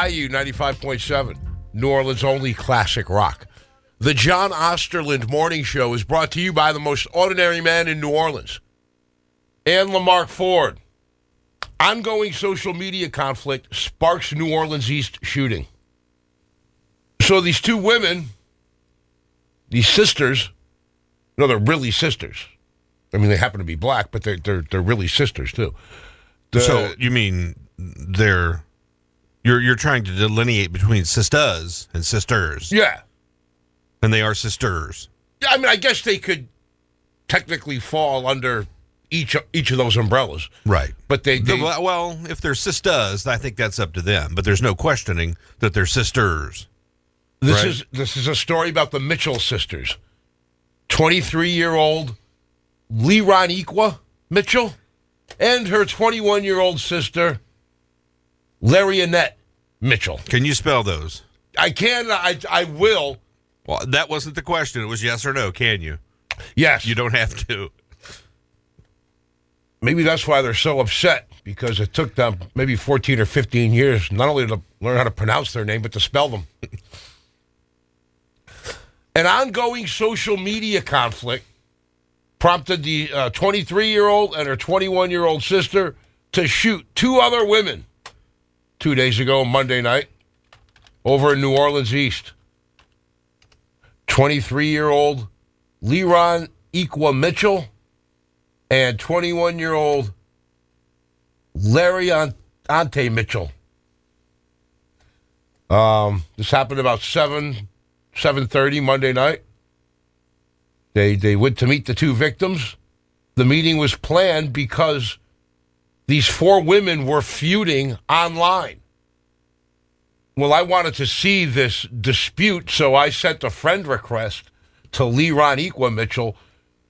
Bayou 95.7, New Orleans' only classic rock. The John Osterlind Morning Show is brought to you by the most ordinary man in New Orleans, and Lamar Ford. Ongoing social media conflict sparks New Orleans East shooting. So these two women, these sisters, no, they're really sisters. I mean, they happen to be black, but they're really sisters too. So you mean you're trying to delineate between sisters and sisters? Yeah. And they are sisters. I mean, I guess they could technically fall under each of those umbrellas. Right. But well, if they're sisters, I think that's up to them. But there's no questioning that they're sisters. This is a story about the Mitchell sisters. 23-year-old Leroniqua Mitchell and her 21-year-old sister, Larionette Mitchell. Can you spell those? I can. I will. Well, that wasn't the question. It was yes or no. Can you? Yes. You don't have to. Maybe that's why they're so upset, because it took them maybe 14 or 15 years not only to learn how to pronounce their name, but to spell them. An ongoing social media conflict prompted the 23-year-old and her 21-year-old sister to shoot two other women 2 days ago, Monday night, over in New Orleans East. 23-year-old Leroniqua Mitchell and 21-year-old Larionette Mitchell. This happened about 7:30 Monday night. They went to meet the two victims. The meeting was planned because these four women were feuding online. Well, I wanted to see this dispute, so I sent a friend request to Leroniqua Mitchell,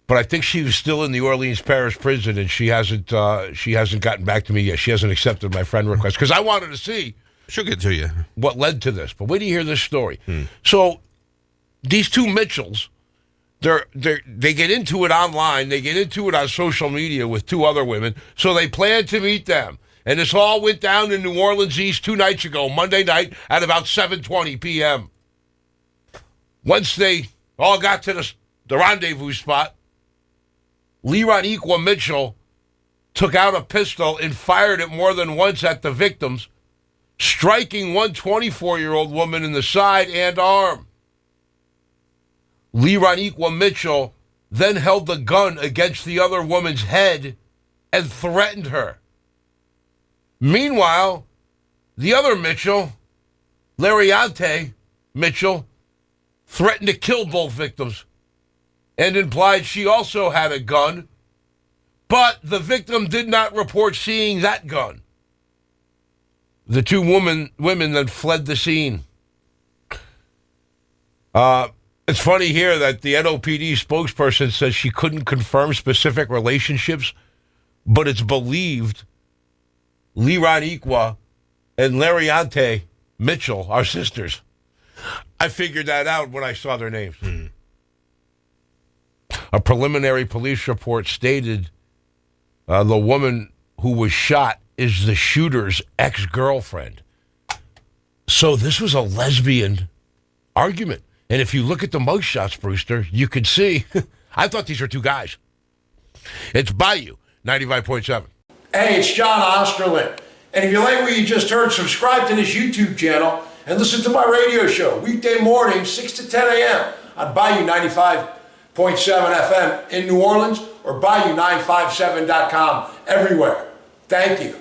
but I think she was still in the Orleans Parish prison, and she hasn't gotten back to me yet. She hasn't accepted my friend request because I wanted to see. She'll get to you. What led to this? But wait till you hear this story. So these two Mitchells, they get into it online. They get into it on social media with two other women. So they plan to meet them. And this all went down in New Orleans East 2 nights ago, Monday night at about 7:20 p.m. Once they all got to the rendezvous spot, Leroniqua Mitchell took out a pistol and fired it more than once at the victims, striking one 24-year-old woman in the side and arm. Leroniqua Mitchell then held the gun against the other woman's head and threatened her. Meanwhile, the other Mitchell, Larionette Mitchell, threatened to kill both victims and implied she also had a gun, but the victim did not report seeing that gun. The two women then fled the scene. It's funny here that the NOPD spokesperson says she couldn't confirm specific relationships, but it's believed Leroniqua and Larionette Mitchell are sisters. I figured that out when I saw their names. A preliminary police report stated the woman who was shot is the shooter's ex-girlfriend. So this was a lesbian argument. And if you look at the mugshots, Brewster, you could see, I thought these were two guys. It's Bayou 95.7. Hey, it's John Osterlind. And if you like what you just heard, subscribe to this YouTube channel and listen to my radio show weekday mornings, 6 to 10 a.m. on Bayou 95.7 FM in New Orleans or Bayou957.com everywhere. Thank you.